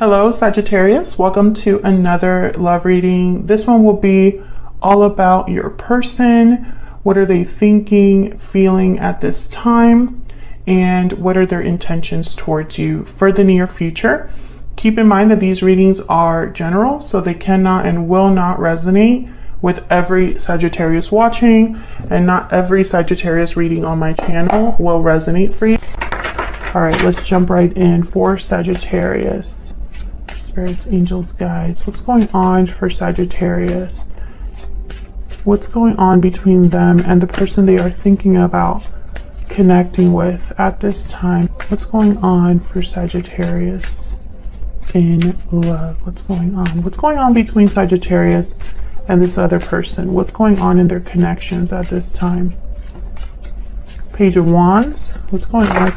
Hello Sagittarius, welcome to another love reading. This one will be all about your person. What are they thinking, feeling at this time, and what are their intentions towards you for the near future? Keep in mind that these readings are general, so they cannot and will not resonate with every Sagittarius watching, and not every Sagittarius reading on my channel will resonate for you. All right, let's jump right in for Sagittarius. Spirits, angels, guides. What's going on for Sagittarius? What's going on between them and the person they are thinking about connecting with at this time? What's going on for Sagittarius in love? What's going on? What's going on between Sagittarius and this other person? What's going on in their connections at this time? Page of Wands. What's going on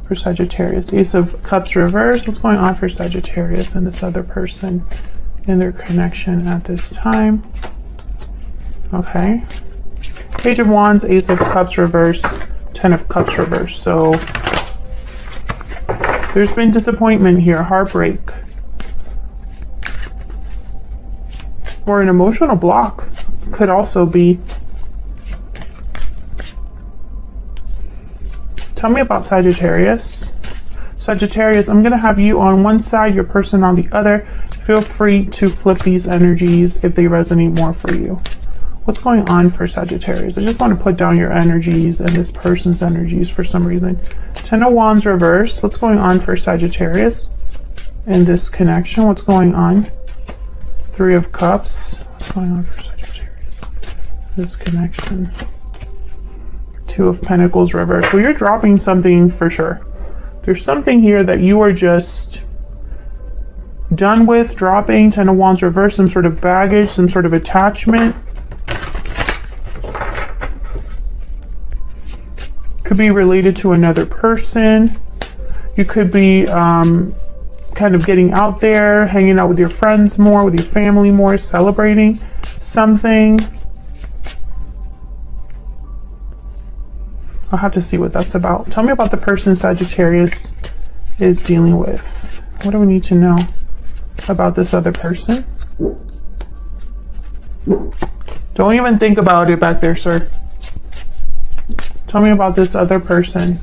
for Sagittarius? Ace of Cups reverse. What's going on for Sagittarius and this other person in their connection at this time? Okay. Page of Wands, Ace of Cups reverse, Ten of Cups reverse. So there's been disappointment here, heartbreak, or an emotional block could also be. Tell me about Sagittarius. Sagittarius, I'm going to have you on one side, your person on the other. Feel free to flip these energies if they resonate more for you. What's going on for Sagittarius? I just want to put down your energies and this person's energies for some reason. Ten of Wands reverse. What's going on for Sagittarius in this connection? What's going on? Three of Cups. What's going on for Sagittarius? This connection. Two of Pentacles reverse. Well, you're dropping something for sure. There's something here that you are just done with dropping. Ten of Wands reverse. Some sort of baggage, some sort of attachment. Could be related to another person. You could be kind of getting out there, hanging out with your friends more, with your family more, celebrating something. I'll have to see what that's about. Tell me about the person Sagittarius is dealing with. What do we need to know about this other person? Don't even think about it back there, sir. Tell me about this other person.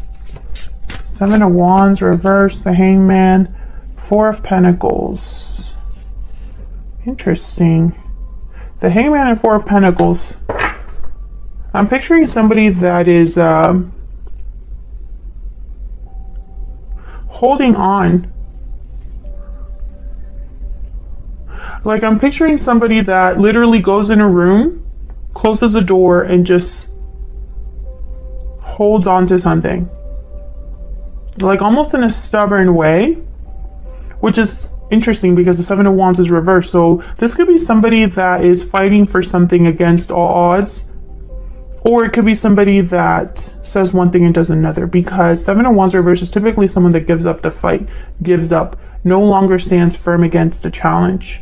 Seven of Wands reverse, the Hangman, Four of Pentacles. Interesting. The Hangman and Four of Pentacles. I'm picturing somebody that is holding on. Like, I'm picturing somebody that literally goes in a room, closes the door, and just holds on to something. Like, almost in a stubborn way, which is interesting because the Seven of Wands is reversed. So this could be somebody that is fighting for something against all odds. Or it could be somebody that says one thing and does another, because Seven of Wands reverse is typically someone that gives up the fight, gives up, no longer stands firm against a challenge.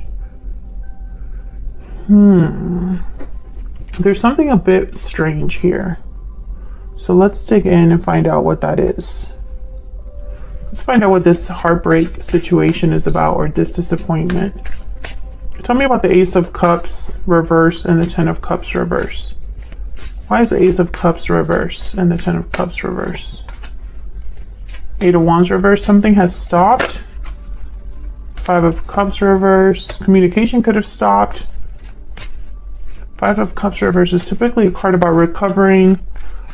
There's something a bit strange here. So let's dig in and find out what that is. Let's find out what this heartbreak situation is about, or this disappointment. Tell me about the Ace of Cups reverse and the Ten of Cups reverse. Why is the Ace of Cups reverse and the Ten of Cups reverse? Eight of Wands reverse. Something has stopped. Five of Cups reverse. Communication could have stopped. Five of Cups reverse is typically a card about recovering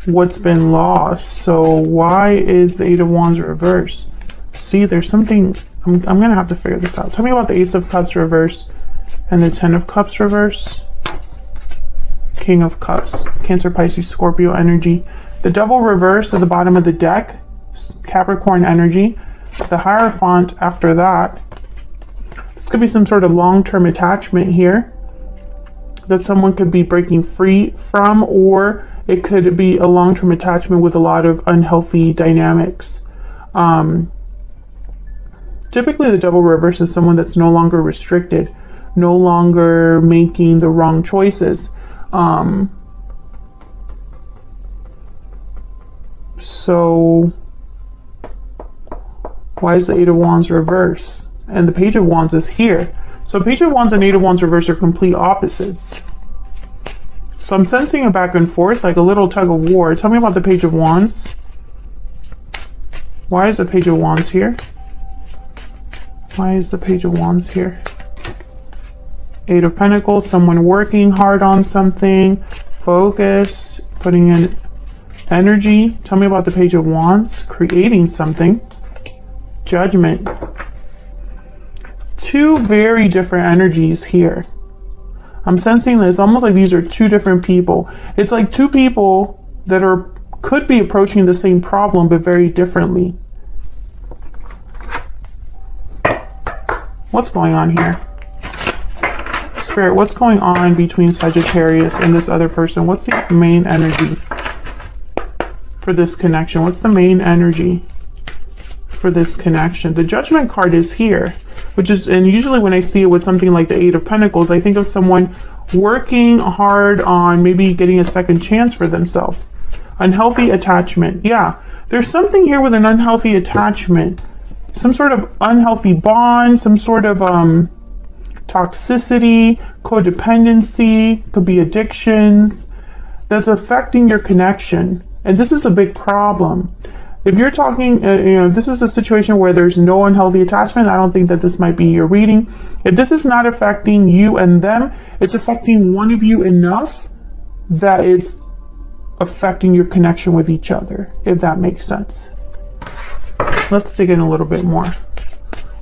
what's been lost. So why is the Eight of Wands reverse? See, there's something. I'm going to have to figure this out. Tell me about the Ace of Cups reverse and the Ten of Cups reverse. King of Cups, Cancer, Pisces, Scorpio energy. The double reverse at the bottom of the deck, Capricorn energy. The Hierophant after that. This could be some sort of long-term attachment here that someone could be breaking free from, or it could be a long-term attachment with a lot of unhealthy dynamics. Typically the double reverse is someone that's no longer restricted, no longer making the wrong choices. So Why is the Eight of Wands reverse? And the Page of Wands is here. So Page of Wands and Eight of Wands reverse are complete opposites. So I'm sensing a back and forth, like a little tug of war. Tell me about the Page of Wands. Why is the Page of Wands here? Why is the Page of Wands here? Eight of Pentacles, someone working hard on something, focused, putting in energy. Tell me about the Page of Wands, creating something. Judgment. Two very different energies here. I'm sensing this almost like these are two different people. It's like two people that could be approaching the same problem but very differently. What's going on here? Spirit, what's going on between Sagittarius and this other person? What's the main energy for this connection? What's the main energy for this connection? The Judgment card is here, which is, and usually when I see it with something like the Eight of Pentacles, I think of someone working hard on maybe getting a second chance for themselves. Unhealthy attachment. Yeah, there's something here with an unhealthy attachment. Some sort of unhealthy bond, some sort of toxicity, codependency, could be addictions that's affecting your connection. And this is a big problem. If you're talking, this is a situation where there's no unhealthy attachment, I don't think that this might be your reading. If this is not affecting you and them, it's affecting one of you enough that it's affecting your connection with each other, if that makes sense. Let's dig in a little bit more.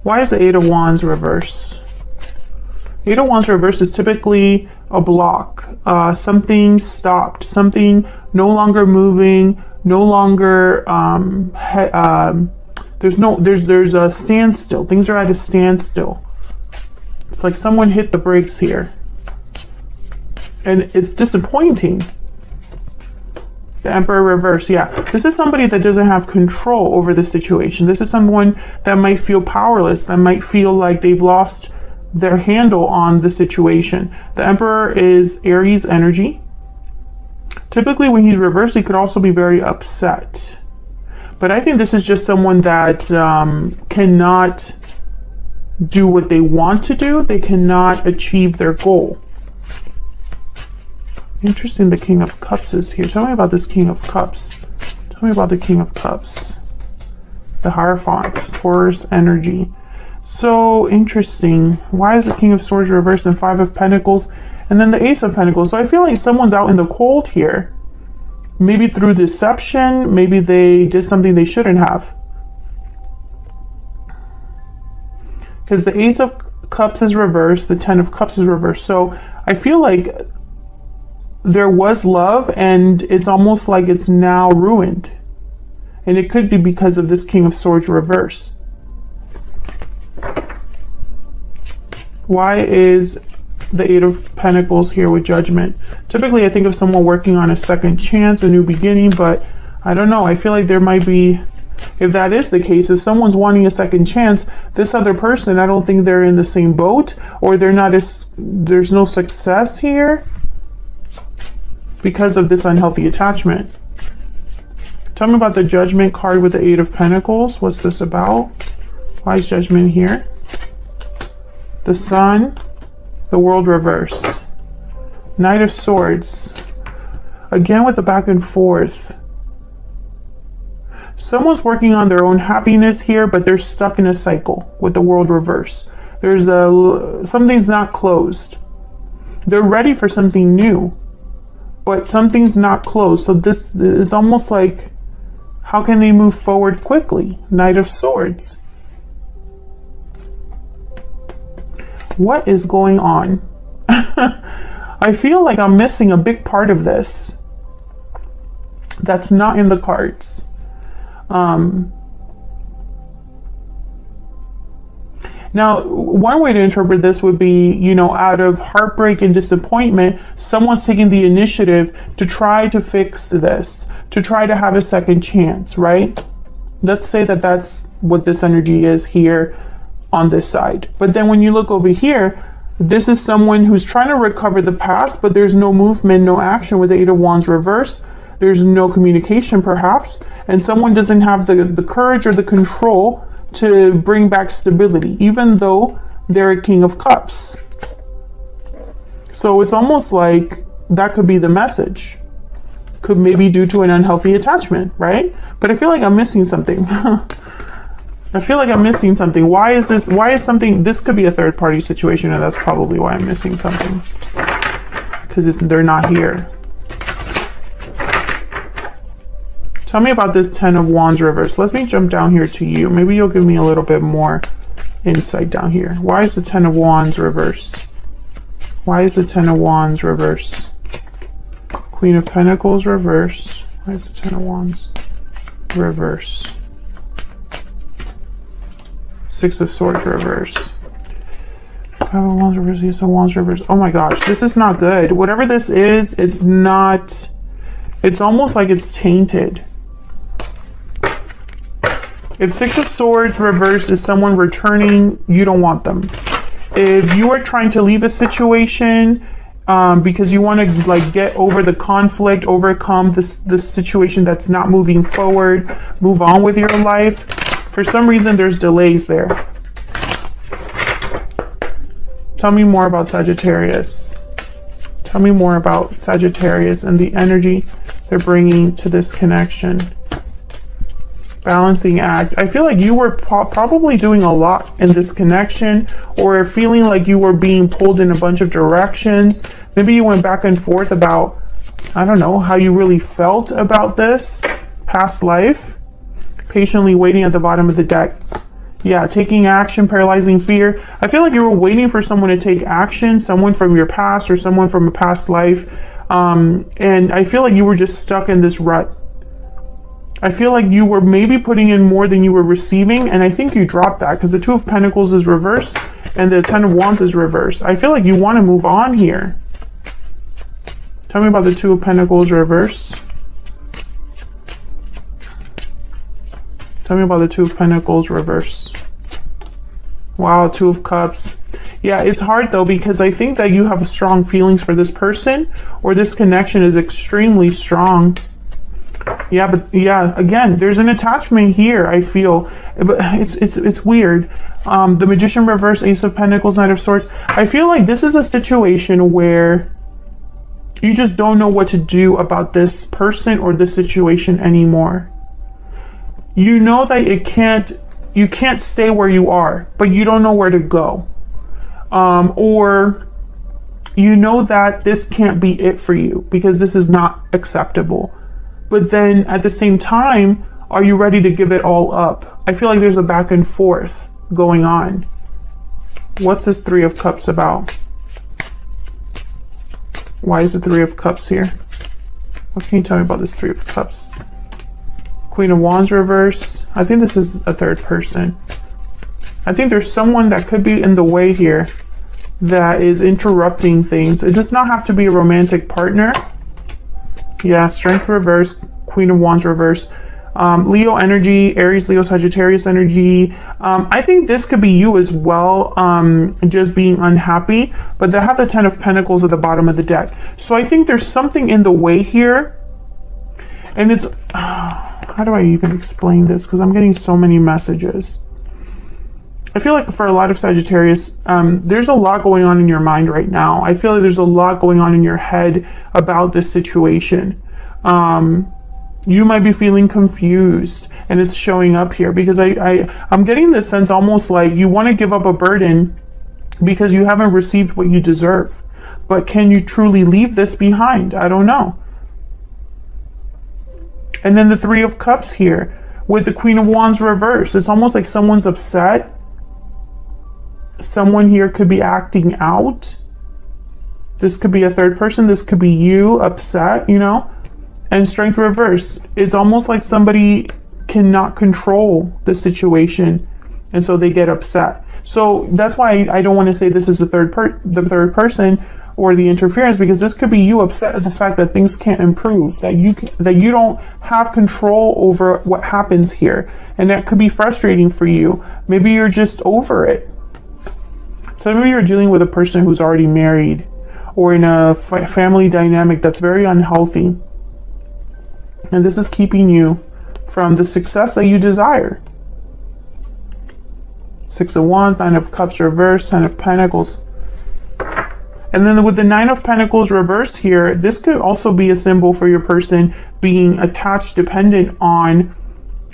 Why is the Eight of Wands reverse? Eight of Wands reverse is typically a block, something stopped, something no longer moving, no longer, there's a standstill. Things are at a standstill. It's like someone hit the brakes here. And it's disappointing. The Emperor reverse, yeah. This is somebody that doesn't have control over the situation. This is someone that might feel powerless, that might feel like they've lost their handle on the situation. The Emperor is Aries energy. Typically when he's reversed, he could also be very upset. But I think this is just someone that cannot do what they want to do. They cannot achieve their goal. Interesting, the King of Cups is here. Tell me about this King of Cups. Tell me about the King of Cups. The Hierophant, Taurus energy. So interesting. Why is the King of Swords reversed and Five of Pentacles? And then the Ace of Pentacles. So I feel like someone's out in the cold here. Maybe through deception. Maybe they did something they shouldn't have. Because the Ace of Cups is reversed. The Ten of Cups is reversed. So I feel like there was love and it's almost like it's now ruined. And it could be because of this King of Swords reverse. Why is the Eight of Pentacles here with Judgment? Typically I think of someone working on a second chance, a new beginning, but I don't know. I feel like there might be, if that is the case, if someone's wanting a second chance, this other person, I don't think they're in the same boat, or they're not as, there's no success here because of this unhealthy attachment. Tell me about the Judgment card with the Eight of Pentacles. What's this about? Why is Judgment here? The Sun, the World reverse. Knight of Swords. Again with the back and forth. Someone's working on their own happiness here, but they're stuck in a cycle with the World reverse. There's something's not closed. They're ready for something new, but something's not closed. So this, it's almost like, how can they move forward quickly? Knight of Swords. What is going on? I feel like I'm missing a big part of this that's not in the cards. Now, one way to interpret this would be, you know, out of heartbreak and disappointment, someone's taking the initiative to try to fix this, to try to have a second chance, right? Let's say that that's what this energy is here on this side. But then when you look over here, this is someone who's trying to recover the past, but there's no movement, no action with the Eight of Wands reverse. There's no communication perhaps, and someone doesn't have the courage or the control to bring back stability, even though they're a King of Cups. So it's almost like that could be the message. Could maybe due to an unhealthy attachment, right? But I feel like I'm missing something. I feel like I'm missing something. Why is something, this could be a third party situation, and that's probably why I'm missing something. Because they're not here. Tell me about this Ten of Wands reverse. Let me jump down here to you. Maybe you'll give me a little bit more insight down here. Why is the Ten of Wands reverse? Why is the Ten of Wands reverse? Queen of Pentacles reverse. Why is the Ten of Wands reverse? Six of Swords reverse. Five of Wands reverse. Ace of Wands reverse. Oh my gosh, this is not good. Whatever this is, it's not. It's almost like it's tainted. If Six of Swords reverse is someone returning, you don't want them. If you are trying to leave a situation because you want to like get over the conflict, overcome this situation that's not moving forward, move on with your life, for some reason there's delays there. Tell me more about Sagittarius. Tell me more about Sagittarius and the energy they're bringing to this connection. Balancing act. I feel like you were probably doing a lot in this connection, or feeling like you were being pulled in a bunch of directions. Maybe you went back and forth about, I don't know, how you really felt about this past life. Patiently waiting at the bottom of the deck. Yeah, taking action, paralyzing fear. I feel like you were waiting for someone to take action, someone from your past or someone from a past life. And I feel like you were just stuck in this rut. I feel like you were maybe putting in more than you were receiving, and I think you dropped that because the Two of Pentacles is reversed and the Ten of Wands is reversed. I feel like you want to move on here. Tell me about the Two of Pentacles reverse. Tell me about the Two of Pentacles reverse. Wow, Two of Cups. Yeah, it's hard though, because I think that you have strong feelings for this person, or this connection is extremely strong. Yeah, but yeah, again, there's an attachment here, I feel. But it's weird. The Magician reverse, Ace of Pentacles, Knight of Swords. I feel like this is a situation where you just don't know what to do about this person or this situation anymore. You know that you can't stay where you are, but you don't know where to go. Or you know that this can't be it for you because this is not acceptable. But then at the same time, are you ready to give it all up? I feel like there's a back and forth going on. What's this Three of Cups about? Why is the Three of Cups here? What can you tell me about this Three of Cups? Queen of Wands reverse. I think this is a third person. I think there's someone that could be in the way here that is interrupting things. It does not have to be a romantic partner. Yeah, Strength reverse, Queen of Wands reverse. Leo energy, Aries, Leo, Sagittarius energy. I think this could be you as well, just being unhappy. But they have the Ten of Pentacles at the bottom of the deck. So I think there's something in the way here. And it's... how do I even explain this? Because I'm getting so many messages. I feel like for a lot of Sagittarius, there's a lot going on in your mind right now. I feel like there's a lot going on in your head about this situation. You might be feeling confused, and it's showing up here because I'm getting this sense almost like you want to give up a burden because you haven't received what you deserve. But can you truly leave this behind? I don't know. And then the Three of Cups here with the Queen of Wands reverse. It's almost like someone's upset. Someone here could be acting out. This could be a third person. This could be you upset, you know. And Strength reverse. It's almost like somebody cannot control the situation, and so they get upset. So that's why I don't want to say this is the third person or the interference, because this could be you upset at the fact that things can't improve, that you don't have control over what happens here, and that could be frustrating for you. Maybe you're just over it. So maybe you're dealing with a person who's already married or in a family dynamic that's very unhealthy, and this is keeping you from the success that you desire. Six of Wands, Nine of Cups reversed, Ten of Pentacles. And then with the Nine of Pentacles reversed here, this could also be a symbol for your person being attached, dependent on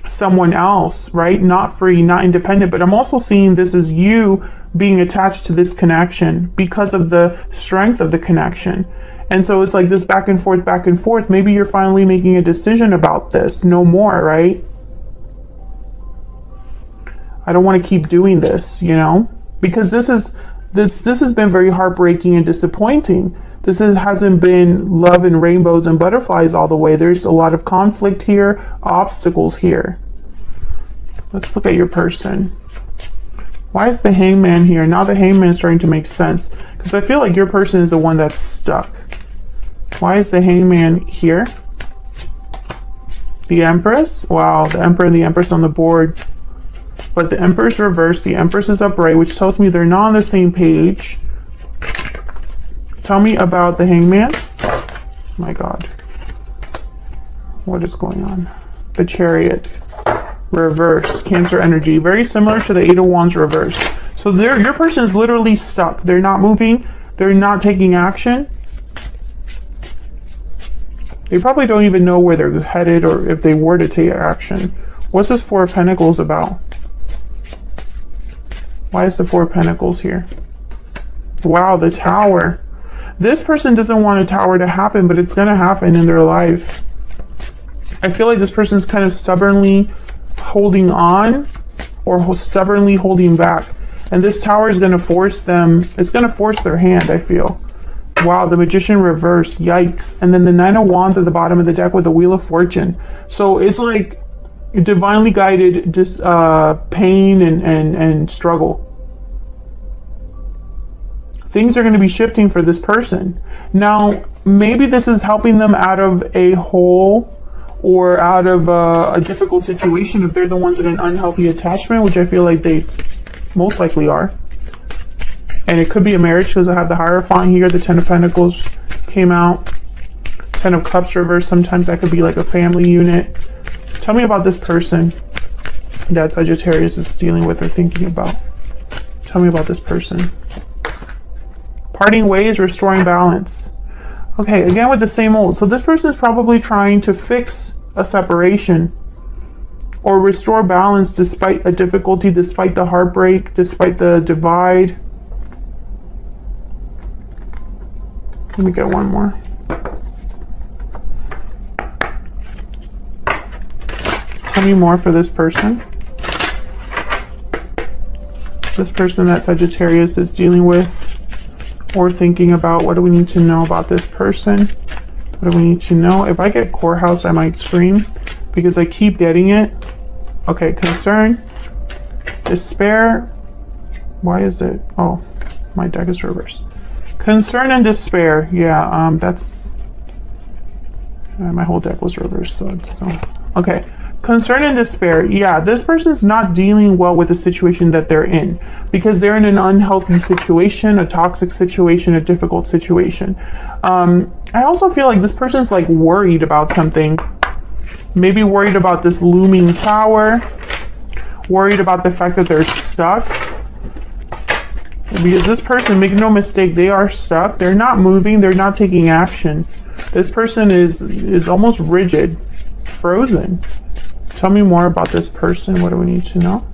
someone else, right? Not free, not independent. But I'm also seeing this as you being attached to this connection because of the strength of the connection. And so it's like this back and forth, back and forth. Maybe you're finally making a decision about this. No more, right? I don't want to keep doing this, you know, because this has been very heartbreaking and disappointing. Hasn't been love and rainbows and butterflies all the way. There's a lot of conflict here, obstacles here. Let's look at your person. Why is the Hangman here? Now the Hangman is starting to make sense, because I feel like your person is the one that's stuck. Why is the Hangman here? The Empress? Wow, the Emperor and the Empress on the board. But the Emperor's reversed, the Empress is upright, which tells me they're not on the same page. Tell me about the Hangman. My God. What is going on? The Chariot. Reverse. Cancer energy. Very similar to the Eight of Wands reverse. So your person is literally stuck. They're not moving. They're not taking action. They probably don't even know where they're headed or if they were to take action. What's this Four of Pentacles about? Why is the Four of Pentacles here? Wow, the Tower. This person doesn't want a tower to happen, but it's going to happen in their life. I feel like this person's kind of stubbornly holding on or stubbornly holding back. And this tower is going to force them, it's going to force their hand, I feel. Wow, the Magician reversed, yikes. And then the Nine of Wands at the bottom of the deck with the Wheel of Fortune. So it's like divinely guided pain and struggle. Things are going to be shifting for this person. Now, maybe this is helping them out of a hole or out of a difficult situation if they're the ones in an unhealthy attachment, which I feel like they most likely are. And it could be a marriage because I have the Hierophant here. The Ten of Pentacles came out. Ten of Cups reversed. Sometimes that could be like a family unit. Tell me about this person that Sagittarius is dealing with or thinking about. Tell me about this person. Parting ways, restoring balance. Okay, again with the same old. So this person is probably trying to fix a separation or restore balance despite a difficulty, despite the heartbreak, despite the divide. Let me get one more. Tell me more for this person. This person that Sagittarius is dealing with or thinking about. What do we need to know about this person? What do we need to know? If I get Courthouse, I might scream because I keep getting it. Okay, concern, despair. Why is it? Oh, my deck is reversed. Concern and despair. Yeah, that's my whole deck was reversed. So okay. Concern and despair. Yeah, this person's not dealing well with the situation that they're in because they're in an unhealthy situation, a toxic situation, a difficult situation. I also feel like this person's like worried about something. Maybe worried about this looming tower, worried about the fact that they're stuck. Because this person, make no mistake, they are stuck. They're not moving. They're not taking action. This person is almost rigid, frozen. Tell me more about this person. What do we need to know?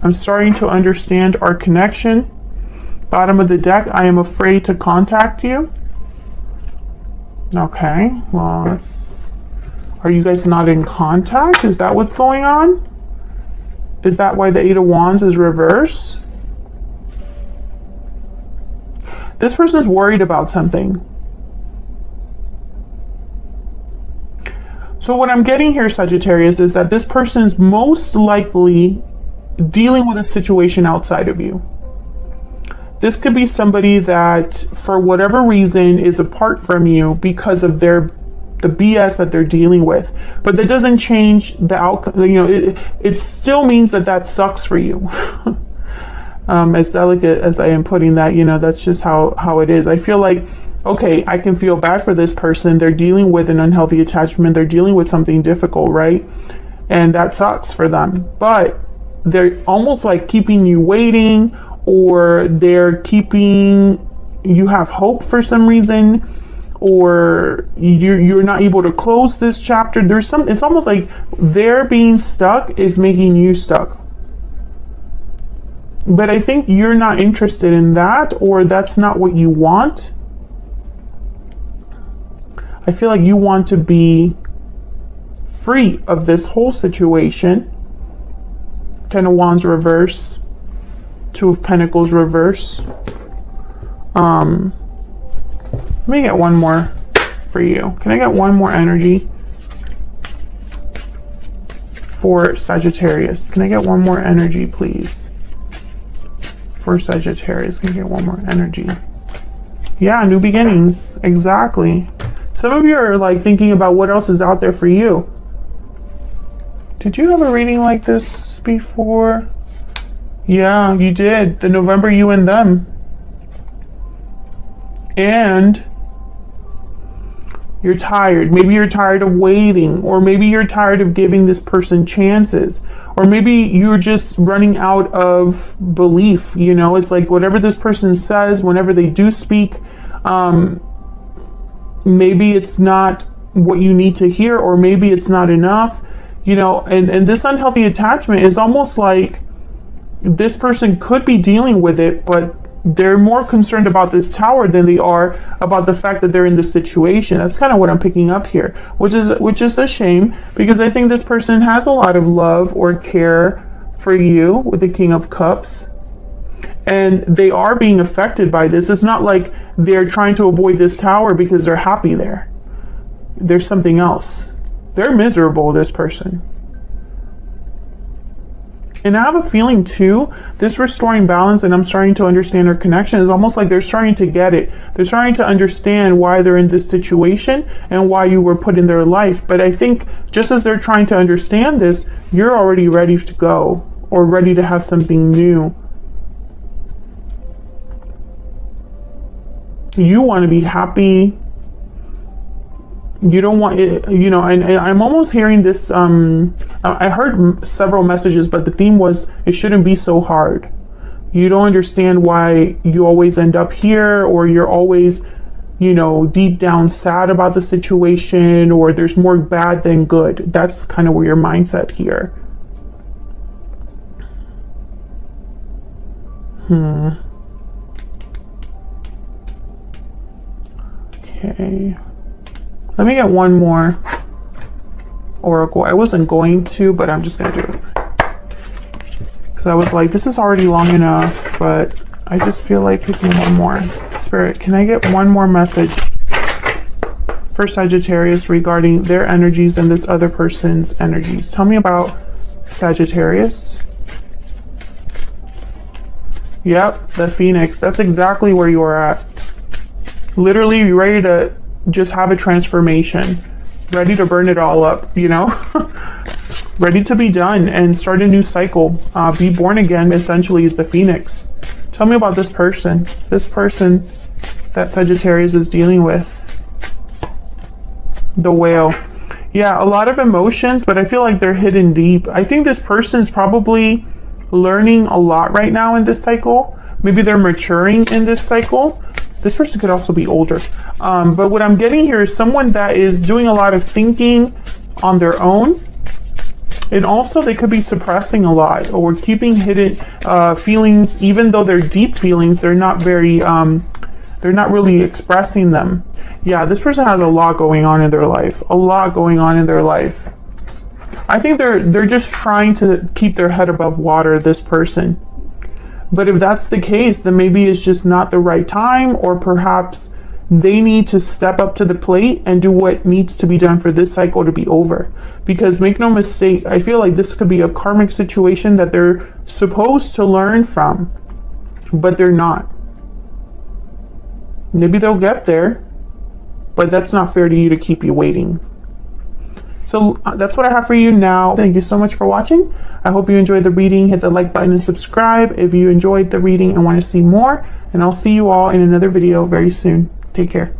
I'm starting to understand our connection. Bottom of the deck, I am afraid to contact you. Okay, well, are you guys not in contact? Is that what's going on? Is that why the Eight of Wands is reversed? This person's worried about something. So what I'm getting here, Sagittarius, is that this person's most likely dealing with a situation outside of you. This could be somebody that, for whatever reason, is apart from you because of the BS that they're dealing with. But that doesn't change the outcome. You know, it still means that sucks for you. As delicate as I am putting that, you know, that's just how it is. I feel like, okay, I can feel bad for this person. They're dealing with an unhealthy attachment. They're dealing with something difficult, right? And that sucks for them. But they're almost like keeping you waiting, or they're keeping you have hope for some reason, or you're not able to close this chapter. It's almost like their being stuck is making you stuck. But I think you're not interested in that, or that's not what you want. I feel like you want to be free of this whole situation. Ten of Wands reverse, Two of Pentacles reverse. Let me get one more for you. Can I get one more energy for Sagittarius? Can I get one more energy, please? For Sagittarius, can I get one more energy? Yeah, new beginnings. Exactly. Some of you are like thinking about what else is out there for you. Did you have a reading like this before? Yeah, you did. The November You and Them. And you're tired. Maybe you're tired of waiting, or maybe you're tired of giving this person chances, or maybe you're just running out of belief. You know, it's like whatever this person says, whenever they do speak, maybe it's not what you need to hear, or maybe it's not enough, you know, and this unhealthy attachment is almost like this person could be dealing with it, but they're more concerned about this tower than they are about the fact that they're in this situation. That's kind of what I'm picking up here, which is a shame, because I think this person has a lot of love or care for you with the King of Cups, and they are being affected by this. It's not like they're trying to avoid this tower because they're happy there. There's something else. They're miserable, this person. And I have a feeling too, this restoring balance, and I'm starting to understand their connection, is almost like they're starting to get it. They're starting to understand why they're in this situation and why you were put in their life. But I think just as they're trying to understand this, you're already ready to go, or ready to have something new. You want to be happy. You don't want it, you know, and I'm almost hearing this, I heard several messages, but the theme was, it shouldn't be so hard. You don't understand why you always end up here, or you're always, you know, deep down sad about the situation, or there's more bad than good. That's kind of where your mindset here. Okay. Let me get one more oracle. I wasn't going to, but I'm just going to do it. Because I was like, this is already long enough, but I just feel like picking one more. Spirit, can I get one more message for Sagittarius regarding their energies and this other person's energies? Tell me about Sagittarius. Yep, the Phoenix. That's exactly where you are at. Literally, you're ready to just have a transformation, ready to burn it all up, you know, ready to be done and start a new cycle. Be born again, essentially, is the Phoenix. Tell me about this person that Sagittarius is dealing with. The Whale. Yeah, a lot of emotions, but I feel like they're hidden deep. I think this person's probably learning a lot right now in this cycle. Maybe they're maturing in this cycle. This person could also be older. But what I'm getting here is someone that is doing a lot of thinking on their own. And also they could be suppressing a lot, or keeping hidden feelings, even though they're deep feelings, they're not very, they're not really expressing them. Yeah, this person has a lot going on in their life. A lot going on in their life. I think they're just trying to keep their head above water, this person. But if that's the case, then maybe it's just not the right time, or perhaps they need to step up to the plate and do what needs to be done for this cycle to be over. Because make no mistake, I feel like this could be a karmic situation that they're supposed to learn from, but they're not. Maybe they'll get there, but that's not fair to you to keep you waiting. So that's what I have for you now. Thank you so much for watching. I hope you enjoyed the reading. Hit the like button and subscribe if you enjoyed the reading and want to see more. And I'll see you all in another video very soon. Take care.